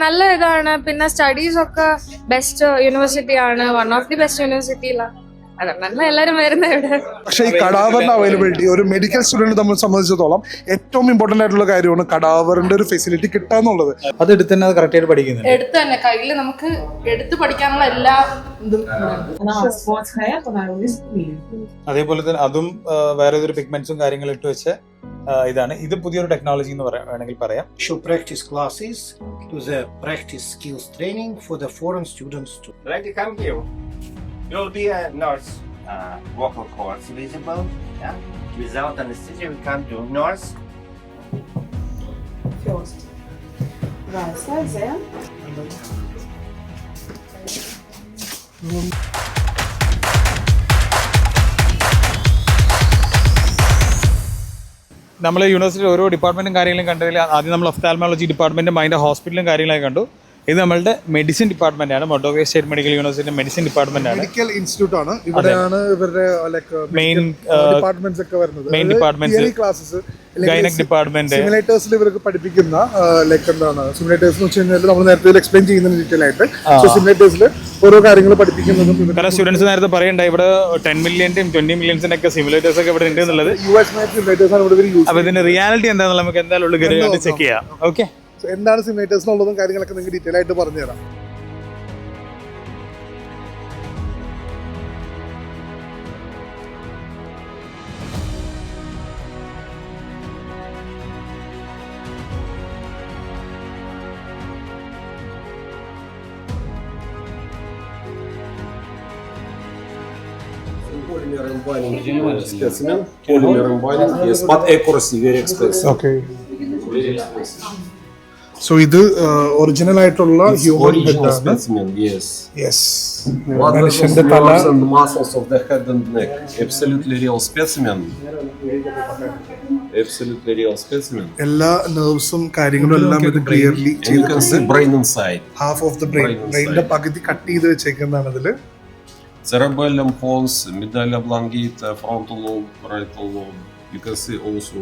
നല്ല ഇതാണ്. പിന്നെ സ്റ്റഡീസ് ഒക്കെ ബെസ്റ്റ് യൂണിവേഴ്സിറ്റി ആണ്, വൺ ഓഫ് ദി ബെസ്റ്റ് യൂണിവേഴ്സിറ്റിയിലാണ്. അതുകൊണ്ടാണ് എല്ലാവരും വരുന്നത് ഇവിടെ. പക്ഷേ ഈ കടാവറിന്റെ അവൈലബിലിറ്റി ഒരു മെഡിക്കൽ സ്റ്റുഡന്റ് നമ്മളെ സംബന്ധിച്ചിടത്തോളം ഏറ്റവും ഇമ്പോർട്ടന്റ് ആയിട്ടുള്ള കാര്യമാണ് കടാവറിന്റെ ഒരു ഫെസിലിറ്റി കിട്ടുക എന്നുള്ളത്. അത് എടുത്ത് തന്നെ അത് കറക്റ്റ് ആയിട്ട് പഠിക്കുന്നത്, എടുത്ത് തന്നെ കയ്യിൽ നമുക്ക് എടുത്ത് പഠിക്കാനുള്ള എല്ലാ ഇതും. അതേപോലെ തന്നെ അതും വേറെ ഒരു പിഗ്മെന്റ്സും കാര്യങ്ങളും ഇട്ട് വെച്ച് ഇതാണ്. ഇത് പുതിയൊരു ടെക്നോളജി എന്ന് വേണമെങ്കിൽ പറയാം. Show practice classes to the practice skills training for the foreign students too. Like you come here, you'll be a nurse vocal cords visible. Yeah, without anesthesia, we can't do nurse. First. നമ്മൾ university ഓരോ ഡിപ്പാർട്ട്മെന്റും കാര്യങ്ങളും കണ്ടതിൽ ആദ്യം നമ്മൾ ophthalmology ഡിപ്പാർട്ട്മെന്റും അതിന്റെ ഹോസ്പിറ്റലും കാര്യങ്ങളൊക്കെ കണ്ടു. ഇത് നമ്മളുടെ മെഡിസിൻ ഡിപ്പാർട്ട്മെന്റ് ആണ്, Mordovia state medical university medicine department ആണ്. മെഡിക്കൽ ഇൻസ്റ്റിറ്റ്യൂട്ട് ആണ്. ഇവിടെയാണ് ഇവരുടെ മെയിൻ ഡിപ്പാർട്ട്മെന്റ്സ് ഒക്കെ വരുന്നത്. Main department classes, gynaec department, സിമുലേറ്റേഴ്സിൽ ഇവർക്ക് പഠിപ്പിക്കുന്ന ലൈക്ക് എന്താണ് സിമുലേറ്റേഴ്സ് എന്ന് വെച്ച് കഴിഞ്ഞാൽ നമ്മൾ നേരത്തെ എക്സ്പ്ലെയിൻ ചെയ്യുന്ന ഡീറ്റെയിൽ ആയിട്ട്. സോ സിമുലേറ്റേഴ്സിൽ ഓരോ കാര്യങ്ങൾ പഠിപ്പിക്കുന്നതും കാരണം സ്റ്റുഡൻസ് നേരത്തെ പറയണ്ടായി ഇവിടെ 10 മില്യന്റെയും 20 മില്യൻസിന്റെ ഒക്കെ സിമുലേറ്റേഴ്സ് ഒക്കെ ഇവിടെ ഉണ്ട് എന്നുള്ളത്. US made simulators ആണ് ഇവിടെ യൂസ്. അപ്പൊ ഇതിന്റെ റിയാലിറ്റി എന്താണെന്ന് നമുക്ക് എന്തായാലും ഉള്ള കാര്യം ചെക്ക് ചെയ്യാം. ഓക്കെ, എന്താണ് സിമുലേറ്റേഴ്സ് എന്നുള്ളതും കാര്യങ്ങളൊക്കെ നിങ്ങൾക്ക് ഡീറ്റെയിൽ ആയിട്ട് പറഞ്ഞുതരാം. Polymer embalming specimen. Polymer embalming, yes, but accuracy very expensive. Okay. Very expensive. So ഇത് ഒറിജിനൽ ആയിട്ടുള്ള ഹ്യൂമൻ Original ഹെഡ് ആണ്. specimen, yes. Yes. What are മനുഷ്യന്റെ the തല nerves and muscles of the head and neck? Absolutely real specimen. Absolutely real specimen. എല്ലാ നെർവ്സും കാര്യങ്ങളും എല്ലാം ഇത് clearly And you can see brain inside. Half of the brain, Brain inside. ബ്രെയിനിന്റെ പകുതി cut ചെയ്ത് വെച്ചേക്കുന്നതാണ് ഇതില്. Cerebellum, pons, medulla oblongata, frontal lobe, parietal lobe. You can see also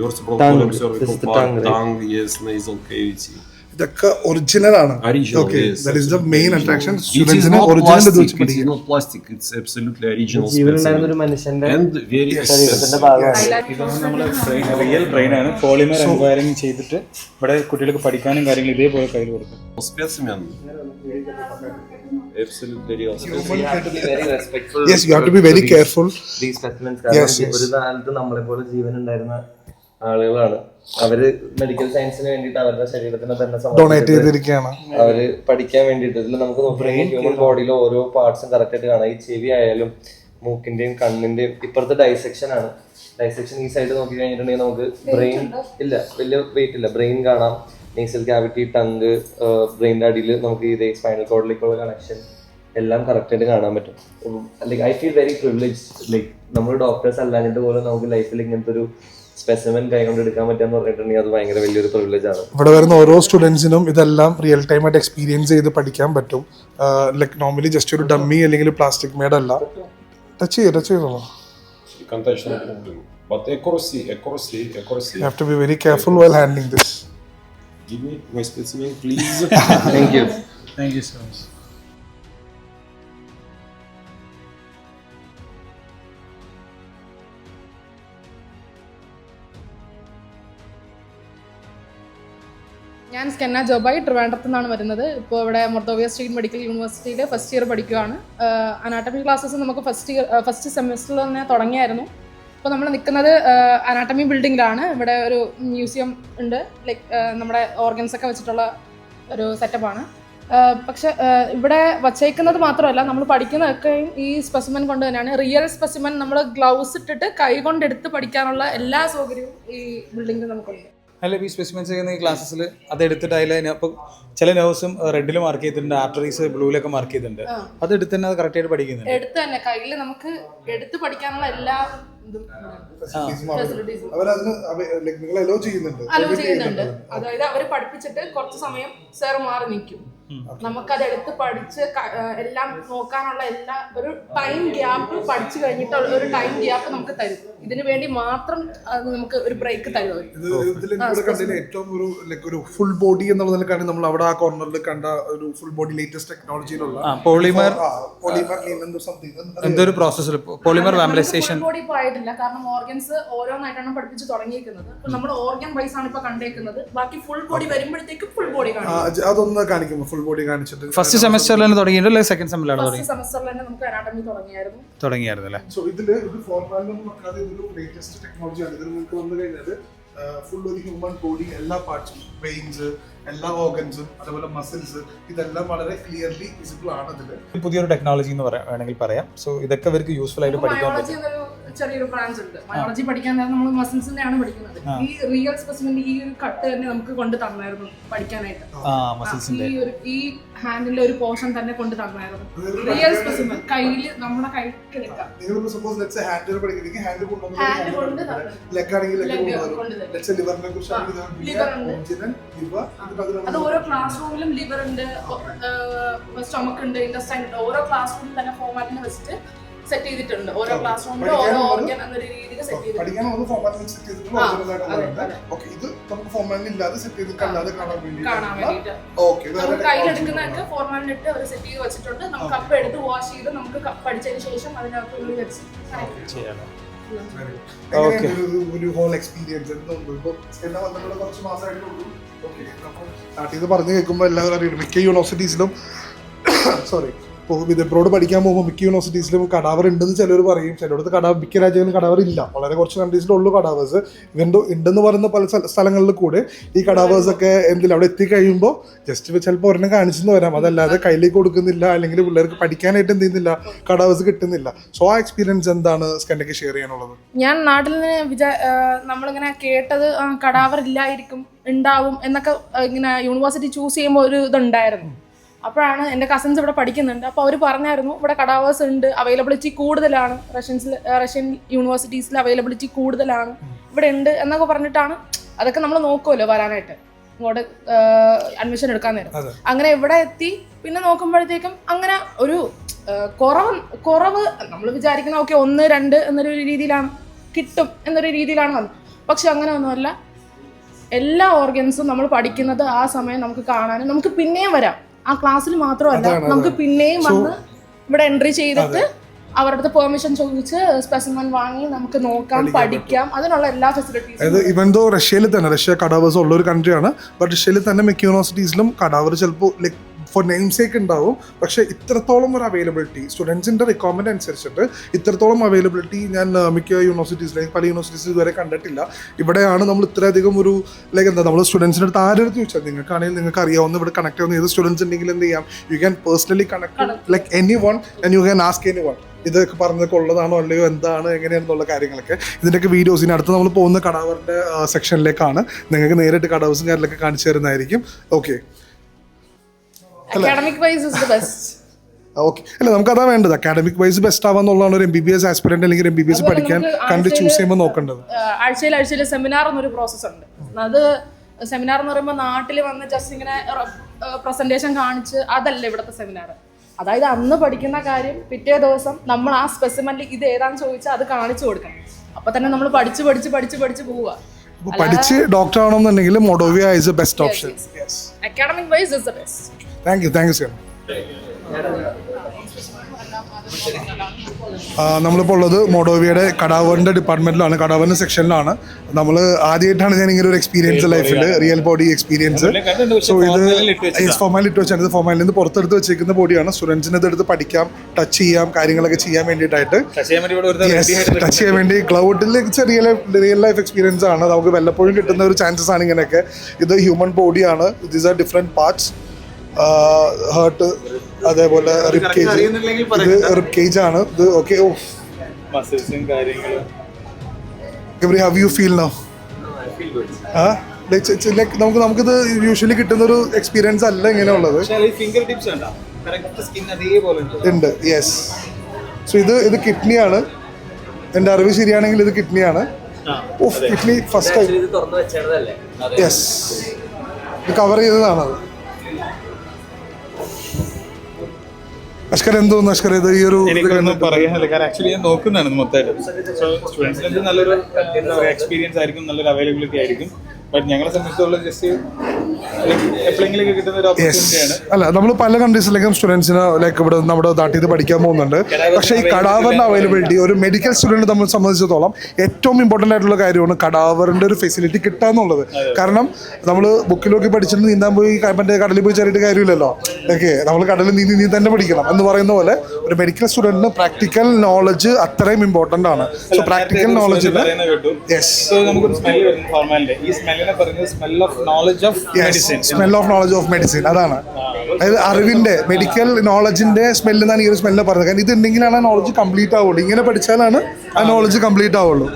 vertebral column, cervical part, tongue, yes, nasal cavity. ഇതൊക്കെ original ആണ്. Original, Okay, yes. that is the main attraction. It is സ്റ്റുഡൻസിനെ not original ഇത് plastic. വെച്ച് It is പഠിക്കും. not plastic. It's absolutely original ജീവനുണ്ടായിരുന്ന ഒരു specimen. മനുഷ്യന്റെ And very ശരീരത്തിന്റെ expensive. ഭാഗമാണ്. ഇതാണ് നമ്മുടെ റിയൽ ബ്രെയിൻ ആണ്. പോളിമർ എംപയറിംഗ് ചെയ്തിട്ട് ഇവിടെ കുട്ടികൾക്ക് പഠിക്കാനും കാര്യങ്ങളും ഇതേപോലെ കയ്യിൽ കൊടുക്കും. Specimen. Absolutely real specimen. We have to be very respectful. Yes, you have to be very careful. These specimens. Yes, കാരണം yes. ഒരു കാലത്ത് നമ്മളെ പോലെ ജീവൻ ഉണ്ടായിരുന്ന ആളുകളാണ്. അവര് മെഡിക്കൽ സയൻസിന് വേണ്ടിയിട്ട് അവരുടെ ശരീരത്തിനെ തന്നെ ഡൊണേറ്റ് സമർപ്പിച്ചിട്ട് ചെയ്തിരിക്കുകയാണ്. അവര് പഠിക്കാൻ വേണ്ടിയിട്ട് ഇതിൽ നമുക്ക് നോക്കുകയാണെങ്കിൽ ഹ്യൂമൻ ബോഡിയിലെ ഓരോ പാർട്സും കറക്റ്റ് ആയിട്ട് കാണാം. ഈ ചെവി ആയാലും മൂക്കിന്റെയും കണ്ണിന്റെയും ഇപ്പുറത്തെ ഡൈസെക്ഷൻ ആണ്. ഡൈസെക്ഷൻ ഈ സൈഡ് നോക്കി കഴിഞ്ഞിട്ടുണ്ടെങ്കിൽ നമുക്ക് ബ്രെയിൻ ഇല്ല, വലിയ വെയിറ്റ് ഇല്ല, ബ്രെയിൻ കാണാം, നേസൽ ക്യാവിറ്റി, ടങ്ക്, ബ്രെയിനിന്റെ അടിയിൽ നമുക്ക് ഇതേ സ്പൈനൽ കോഡിലേക്കുള്ള കണക്ഷൻ എല്ലാം കറക്റ്റ് ആയിട്ട് കാണാൻ പറ്റും. Like I feel very privilege. Like നമ്മൾ ഡോക്ടേഴ്സ് അല്ലാഞ്ഞിട്ട് പോലും നമുക്ക് ലൈഫിൽ ഇങ്ങനത്തെ ഒരു സ്പെസിമെൻ കൈ കൊണ്ട് എടുക്കാൻ പറ്റുക പറഞ്ഞിട്ടുണ്ടെങ്കിൽ അത് ഭയങ്കര വലിയൊരു പ്രിവിലേജ് ആണ്. ഇവിടെ വരുന്ന ഓരോ സ്റ്റുഡൻസിനും ഇതെല്ലാം റിയൽ ടൈം ആയിട്ട് എക്സ്പീരിയൻസ് ചെയ്ത് പഠിക്കാൻ പറ്റും. ലൈക്ക് നോർമലി ജസ്റ്റ് ഒരു ഡമ്മി അല്ലെങ്കിൽ പ്ലാസ്റ്റിക് മേഡ് അല്ല. ടച്ച് ചെയ്തോ. You can touch no problem. But accuracy. You have to be very careful while handling this. Give me my specimen, please. Thank you. Thank you so much. ഞാൻ സ്കെന്ന ജോബായി ട്രിവാൻഡ്രത്തു നിന്നാണ് വരുന്നത്. ഇപ്പോൾ ഇവിടെ മൊർട്ടോവിയ state medical യൂണിവേഴ്സിറ്റിയിൽ first year പഠിക്കുകയാണ്. Anatomy classes നമുക്ക് first സെമിസ്റ്ററിൽ തന്നെ തുടങ്ങിയായിരുന്നു. ഇപ്പോൾ നമ്മൾ നിൽക്കുന്നത് അനാട്ടമി ബിൽഡിങ്ങിലാണ്. ഇവിടെ ഒരു മ്യൂസിയം ഉണ്ട്, ലൈക്ക് നമ്മുടെ ഓർഗൻസ് ഒക്കെ വെച്ചിട്ടുള്ള ഒരു സെറ്റപ്പാണ്. പക്ഷെ ഇവിടെ വച്ചേക്കുന്നത് മാത്രമല്ല, നമ്മൾ പഠിക്കുന്നതൊക്കെയും ഈ സ്പെസിമെൻ കൊണ്ട് തന്നെയാണ്. റിയൽ സ്പെസിമെൻ നമ്മൾ ഗ്ലൗസ് ഇട്ടിട്ട് കൈ കൊണ്ടെടുത്ത് പഠിക്കാനുള്ള എല്ലാ സൗകര്യവും ഈ ബിൽഡിങ്ങിൽ നമുക്കുണ്ട്. അല്ല, ഈ സ്പെസിമെൻസ് ചെയ്യുന്ന ഈ ക്ലാസ്സിൽ അത് എടുത്തിട്ട് അതിൽ അപ്പോൾ ചില നെർവ്സും റെഡിൽ മാർക്ക് ചെയ്തിട്ടുണ്ട്, ആർട്ടറീസ് ബ്ലൂവിലൊക്കെ മാർക്ക് ചെയ്തിട്ടുണ്ട്. അത് എടുത്ത് തന്നെ അത് കറക്റ്റ് ആയിട്ട് പഠിക്കുന്നുണ്ട്. എടുത്ത് തന്നെ കയ്യിൽ നമുക്ക് എടുത്ത് പഠിക്കാനുള്ള എല്ലാ ഇതും ഫെസിലിറ്റീസും നിങ്ങൾ അലോ ചെയ്യുന്നുണ്ട്. അതായത് അവർ പഠിപ്പിച്ചിട്ട് കുറച്ച് സമയം സാർ മാറി നിൽക്കും. നമുക്കത് എടുത്ത് പഠിച്ച് എല്ലാം നോക്കാനുള്ള ഒരു ടൈം ഗ്യാപ്പ് പഠിച്ചു കഴിഞ്ഞിട്ട് ഒരു ടൈം ഗ്യാപ്പ് നമുക്ക് തരും. ഇതിനു വേണ്ടി മാത്രം അത് നമുക്ക് ഒരു ബ്രേക്ക് തരും. ഏറ്റവും ഒരു ഫുൾ ബോഡി എന്നുള്ളതിലാണ് നമ്മൾ അവിടെ ആ കോർണറിൽ കണ്ട ഒരു ഫുൾ ബോഡി ലേറ്റസ്റ്റ് ടെക്നോളജിയിലുള്ള പോളിമർ എന്തൊരു പ്രോസസ്സിൽ പോളിമർ വാമലൈസേഷൻ ബോഡി ഇപ്പോൾ ആയിട്ടില്ല, കാരണം ഓർഗൻസ് ഓരോന്നായിട്ടാണ് പഠിപ്പിച്ച് തുടങ്ങിയിരിക്കുന്നത്. നമ്മൾ ഓർഗൻ വൈസ് ആണ് ഇപ്പൊ കണ്ടേക്കുന്നത്. ബാക്കി ഫുൾ ബോഡി വരുമ്പോഴത്തേക്ക് ഫുൾ ബോഡി കാണും. അതൊന്ന് കാണിക്കുമ്പോൾ ഫുൾ ബോഡി കാണിച്ചിട്ട് ഫസ്റ്റ് സെമസ്റ്ററിൽ തന്നെ തുടങ്ങിയിട്ടല്ലോ, സെക്കൻഡ് സെമിലാണ് ഫസ്റ്റ് സെമസ്റ്ററിൽ തന്നെ നമുക്ക് അനാട്ടമി തുടങ്ങിയായിരുന്നു അല്ലേ? സോ ഇതില് ഒരു ഫോർമാലിനൊന്നും വെക്കാതെ ഇതൊരു ലേറ്റസ്റ്റ് ടെക്നോളജിയാണ്. ഇതിൽ നിങ്ങൾക്ക് വന്നു കഴിഞ്ഞാൽ ഫുൾ ഒരു ഹ്യൂമൻ ബോഡി എല്ലാ പാർട്സും, വെയിൻസ്, എല്ലാ ഓർഗൻസും, അതുപോലെ മസിൽസ്, ഇതെല്ലാം വളരെ ക്ലിയർലി വിസിബിൾ ആണ് ഇതില്. പുതിയൊരു ടെക്നോളജി എന്ന് വേണമെങ്കിൽ പറയാം. സോ ഇതൊക്കെ ഇവർക്ക് യൂസ്ഫുൾ ആയിട്ട് പഠിക്കാൻ പറ്റും. ചെറിയൊരു ബ്രാഞ്ച് ഉണ്ട് ബയോളജി പഠിക്കാൻ. നമ്മൾ മസിൽസിന്റെ ആണ് പഠിക്കുന്നത്. ഈ റിയൽ സ്പെസിമെന്റ് ഈ ഒരു കട്ട് തന്നെ നമുക്ക് കൊണ്ട് തന്നായിരുന്നു പഠിക്കാനായിട്ട്. ഈ ഹാൻഡിലെ ഒരു പോർഷൻ തന്നെ കൊണ്ട് തന്നായിരുന്നു. റിയൽ സ്പെസിമെൻ കയ്യില് നമ്മുടെ കൈക്ക് എടുക്കാം. അത് ഓരോ ക്ലാസ് റൂമിലും ലിവർ ഉണ്ട്, സ്റ്റൊമക്ക് ഉണ്ട്, ഇൻറ്റസ്റ്റൈൻ ഉണ്ട്. ഓരോ ക്ലാസ് റൂമിൽ തന്നെ ഫോർമാറ്റിന് വെച്ചിട്ട് സെറ്റ് ചെയ്തിട്ടുണ്ട്. ഓരോ ക്ലാസ് റൂമിലും ഓരോ ഓർഗൻ എന്നൊരു രീതിയിൽ സെറ്റ് ചെയ്തിട്ടുണ്ട്. കയ്യിലെടുക്കുന്നതൊക്കെ ഫോർമാലിനിട്ട് അവർ സെറ്റ് ചെയ്ത് വെച്ചിട്ടുണ്ട്. നമുക്ക് അപ്പം എടുത്ത് വാഷ് ചെയ്ത് നമുക്ക് പഠിച്ചതിന് ശേഷം അതിനകത്ത് ഉള്ളിൽ വെച്ച് ഒരു ഹോൾ എക്സ്പീരിയൻസ് കുറച്ച് മാസമായിട്ടുള്ളൂ. നാട്ടിൽ നിന്ന് പറഞ്ഞു കേൾക്കുമ്പോൾ എല്ലാവരും അറിയും മിക്ക യൂണിവേഴ്സിറ്റീസിലും ഇപ്പോൾ വിദഗ്ധരോട് പഠിക്കാൻ പോകുമ്പോൾ മിക്ക യൂണിവേഴ്സിറ്റീസിലും കടാവർ ഉണ്ടെന്ന് ചിലർ പറയും. ചിലയിടത്ത് മിക്ക രാജ്യങ്ങളിലും കടാവർ ഇല്ല, വളരെ കുറച്ച് കൺട്രീസിലുള്ളൂ കടാവേഴ്സ്. ഇവൻ്റെ ഉണ്ടെന്ന് പറയുന്ന പല സ്ഥലങ്ങളിൽ കൂടെ ഈ കടാവേഴ്സ് ഒക്കെ എന്തില്ല അവിടെ എത്തിക്കഴിയുമ്പോൾ ജസ്റ്റ് ചിലപ്പോൾ ഒരെണ്ണം കാണിച്ചെന്ന് വരാം, അതല്ലാതെ കയ്യിലേക്ക് കൊടുക്കുന്നില്ല, അല്ലെങ്കിൽ പിള്ളേർക്ക് പഠിക്കാനായിട്ട് എന്ത് ചെയ്യുന്നില്ല, കടാവേഴ്സ് കിട്ടുന്നില്ല. സോ ആ എക്സ്പീരിയൻസ് എന്താണ് സ്കന്നയ്ക്ക് ഷെയർ ചെയ്യാനുള്ളത്? ഞാൻ നാട്ടിൽ നിന്ന് നമ്മളിങ്ങനെ കേട്ടത് കടാവർ ഇല്ലായിരിക്കും, ഉണ്ടാവും എന്നൊക്കെ ഇങ്ങനെ യൂണിവേഴ്സിറ്റി ചൂസ് ചെയ്യുമ്പോൾ ഒരു ഇതുണ്ടായിരുന്നു. അപ്പോഴാണ് എൻ്റെ കസിൻസ് ഇവിടെ പഠിക്കുന്നുണ്ട്. അപ്പോൾ അവർ പറഞ്ഞായിരുന്നു ഇവിടെ കടാവേഴ്സ് ഉണ്ട്, അവൈലബിലിറ്റി കൂടുതലാണ്, റഷ്യൻ യൂണിവേഴ്സിറ്റീസിൽ അവൈലബിലിറ്റി കൂടുതലാണ്, ഇവിടെ ഉണ്ട് എന്നൊക്കെ പറഞ്ഞിട്ടാണ്. അതൊക്കെ നമ്മൾ നോക്കുമല്ലോ വരാനായിട്ട്, ഇങ്ങോട്ട് അഡ്മിഷൻ എടുക്കാൻ നേരം. അങ്ങനെ ഇവിടെ എത്തി പിന്നെ നോക്കുമ്പോഴത്തേക്കും അങ്ങനെ ഒരു കുറവ് നമ്മൾ വിചാരിക്കുന്ന ഓക്കെ 1, 2 എന്നൊരു രീതിയിലാണ് കിട്ടും എന്നൊരു രീതിയിലാണ് വന്നത്. പക്ഷെ അങ്ങനെ ഒന്നുമല്ല. എല്ലാ ഓർഗൻസും നമ്മൾ പഠിക്കുന്നത് ആ സമയം നമുക്ക് കാണാനും നമുക്ക് പിന്നെയും വരാം. ആ ക്ലാസ്സിൽ മാത്രമല്ല, നമുക്ക് പിന്നെയും വന്ന് ഇവിടെ എൻട്രി ചെയ്തിട്ട് അവരുടെ അടുത്ത് പെർമിഷൻ ചോദിച്ച് സ്പെസിമെൻ വാങ്ങി നമുക്ക് നോക്കാം, പഠിക്കാം. അതിനുള്ള എല്ലാ ഫെസിലിറ്റീസും. ഇവൻ ദോ റഷ്യയിൽ തന്നെ, റഷ്യ കടാവേഴ്സ് ഉള്ള ഒരു കൺട്രിയാണ്, ബട്ട് റഷ്യയിൽ തന്നെ മിക്ക യൂണിവേഴ്സിറ്റീസിലും കടാവർ ചിലപ്പോൾ ലൈക്ക് ഫോർ നെയിം സേക്ക് ഉണ്ടാവും. പക്ഷേ ഇത്രത്തോളം ഒരു അവൈലബിലിറ്റി സ്റ്റുഡൻസിൻ്റെ റിക്വയർമെൻറ്റ് അനുസരിച്ചിട്ട് ഇത്രത്തോളം അവൈലബിലിറ്റി ഞാൻ മിക്ക യൂണിവേഴ്സിറ്റീസിലേക്ക് പല യൂണിവേഴ്സിറ്റീസിൽ ഇതുവരെ കണ്ടിട്ടില്ല. ഇവിടെയാണ് നമ്മൾ ഇത്രയധികം ഒരു ലൈക്ക് എന്താ നമ്മൾ സ്റ്റുഡൻസിൻ്റെ അടുത്ത് ആരെടുത്ത് ചോദിച്ചാൽ നിങ്ങൾക്കാണെങ്കിൽ നിങ്ങൾക്ക് അറിയാവുന്ന ഇവിടെ കണക്ട് ചെയ്യുന്ന ഏത് സ്റ്റുഡൻസ് ഉണ്ടെങ്കിൽ എന്ത് ചെയ്യാം, you can personally connect like any one and you can ask any one ഇതൊക്കെ പറഞ്ഞതൊക്കെ ഉള്ളതാണോ അല്ലയോ, എന്താണ് എങ്ങനെയാണെന്നുള്ള കാര്യങ്ങളൊക്കെ. ഇതിൻ്റെയൊക്കെ വീഡിയോസ് ഇനി അടുത്ത് നമ്മൾ പോകുന്ന കടാവറിൻ്റെ സെക്ഷനിലേക്കാണ്. നിങ്ങൾക്ക് നേരിട്ട് കടാവേഴ്സും കാര്യങ്ങളൊക്കെ കാണിച്ചു തരുന്നതായിരിക്കും. Okay, academic wise is the best. Okay, അല്ല നമുക്കതാ വേണ്ടത്. അക്കാഡമിക് വൈസ് ബെസ്റ്റ് ആവാന്നുള്ളതാണ് ഒരു MBBS ആസ്പിറന്റ് അല്ലെങ്കിൽ MBBS പഠിക്കാൻ കണ്ട് ചൂസ് ചെയ്യുമ്പോൾ നോക്കേണ്ടത്. ആഴ്ചയിൽ സെമിനാർ എന്നൊരു പ്രോസസ് ഉണ്ട്. അത് സെമിനാർ എന്ന് പറയുമ്പോൾ നാട്ടിൽ വന്ന് ജസ്റ്റ് ഇങ്ങനെ പ്രസന്റേഷൻ കാണിച്ച് അതല്ല ഇവിടുത്തെ സെമിനാർ. അതായത് അന്ന് പഠിക്കുന്ന കാര്യം പിറ്റേ ദിവസം നമ്മൾ ആ സ്പെസിമെന്റിൽ ഇത് ഏതാന്ന് ചോദിച്ചാൽ അത് കാണിച്ചു കൊടുക്കണം. അപ്പൊ തന്നെ നമ്മൾ പഠിച്ച് പോവുക. പഠിച്ച് ഡോക്ടർ ആവണമെന്നുണ്ടെങ്കിൽ Mordovia is the best option. Academic wise is the best. Thank you sir. നമ്മളിപ്പോൾ ഉള്ളത് മൊഡോവിയയുടെ കടാവറിൻ്റെ ഡിപ്പാർട്ട്മെൻറ്റിലാണ്, കടാവറിൻ്റെ സെക്ഷനിലാണ്. നമ്മൾ ആദ്യമായിട്ടാണ് ഞാൻ ഇങ്ങനെ ഒരു എക്സ്പീരിയൻസ് ലൈഫിൽ, റിയൽ ബോഡി എക്സ്പീരിയൻസ്. സോ ഇത് ഫോർമാലിൽ ഇട്ട് വെച്ചാണ്, ഇത് ഫോർമാലിൽ നിന്ന് പുറത്തെടുത്ത് വെച്ചിരിക്കുന്ന ബോഡിയാണ്. സ്റ്റുഡൻസിന് ഇതെടുത്ത് പഠിക്കാം, ടച്ച് ചെയ്യാം, കാര്യങ്ങളൊക്കെ ചെയ്യാൻ വേണ്ടിയിട്ടായിട്ട് ടച്ച് ചെയ്യാൻ വേണ്ടി ക്ലൗഡിൽ റിയൽ ലൈഫ് എക്സ്പീരിയൻസ് ആണ്. നമുക്ക് വല്ലപ്പോഴും കിട്ടുന്ന ഒരു ചാൻസസ് ആണ് ഇങ്ങനെയൊക്കെ. ഇത് ഹ്യൂമൻ ബോഡിയാണ്. These are different parts. Heart, അതേപോലെ റിബ് കേജ്, ഇത് റിബ് കേജ് ആണ് ഇത്. Okay, oh how you feel now? നമുക്കിത് യൂഷ്വലി കിട്ടുന്ന ഒരു എക്സ്പീരിയൻസ് അല്ല ഇങ്ങനെയുള്ളത്. ഉണ്ട്, യെസ്. സോ ഇത് കിഡ്നിയാണ്. എൻ്റെ അറിവ് ശരിയാണെങ്കിൽ ഇത് കിഡ്നിയാണ്. ഓഫ്, കിഡ്നി ഫസ്റ്റ് ടൈം. യെസ്, ഇത് കവർ ചെയ്തതാണത്. അഷ്കർ എന്തോന്നു അഷ്കർ ഇത് ഈ ഒരു എനിക്കൊന്നും പറയാനില്ല, കാരണം ആക്ച്വലി ഞാൻ നോക്കുന്നതാണ് മൊത്തമായിട്ട്. സോ സ്റ്റുഡൻസിന് നല്ലൊരു എന്താ പറയുക എക്സ്പീരിയൻസ് ആയിരിക്കും, നല്ലൊരു അവൈലബിലിറ്റി ആയിരിക്കും. ബട്ട് ഞങ്ങളെ സംബന്ധിച്ചുള്ള ജസ്റ്റ് എപ്പോഴെങ്കിലും കിട്ടുന്ന ഒരു ഓപ്പർച്യൂണിറ്റിയാണ്. അല്ല, നമ്മൾ പല കൺട്രീസിലേക്കും സ്റ്റുഡൻസിന് ലൈക്ക് ഇവിടെ നമ്മുടെ നാട്ടിൽ നിന്ന് പഠിക്കാൻ പോകുന്നുണ്ട്. പക്ഷേ ഈ കടാവറിന്റെ അവൈലബിലിറ്റി ഒരു മെഡിക്കൽ സ്റ്റുഡൻറ്റ് നമ്മളെ സംബന്ധിച്ചിടത്തോളം ഏറ്റവും ഇമ്പോർട്ടൻ്റ് ആയിട്ടുള്ള കാര്യമാണ് കടാവറിന്റെ ഒരു ഫെസിലിറ്റി കിട്ടുക എന്നുള്ളത്. കാരണം നമ്മൾ ബുക്കിലൊക്കെ പഠിച്ചിട്ട് നീന്താൻ പോയി മറ്റേ കടലിൽ പോയി ചേരിട്ട് കാര്യമില്ലല്ലോ. ഓക്കെ, നമ്മൾ കടലിൽ നീന്തി തന്നെ പഠിക്കണം എന്ന് പറയുന്ന പോലെ ഒരു മെഡിക്കൽ സ്റ്റുഡൻറ്റിന് പ്രാക്ടിക്കൽ നോളജ് അത്രയും ഇമ്പോർട്ടൻ്റ് ആണ്. സോ പ്രാക്ടിക്കൽ നോളജിൽ നമുക്കൊരു സ്മെല്ല് വരുന്നു ഫോർമാലിന്റെ. ഈ സ്മെല്ലിനെ പറയുന്നത് smell of knowledge of medicine. Smell of knowledge of medicine, അതാണ്. അതായത് അറിവിന്റെ മെഡിക്കൽ നോളജിന്റെ സ്മെല്ല് എന്നാണ് ഈ ഒരു സ്മെല്ലിനെ പറയുന്നത്. കാരണം ഇത് ഉണ്ടെങ്കിലാണ് ആ നോളജ് കംപ്ലീറ്റ് ആവുള്ളൂ. ഇങ്ങനെ പഠിച്ചാലാണ് ആ നോളജ് കംപ്ലീറ്റ് ആവുള്ളൂ.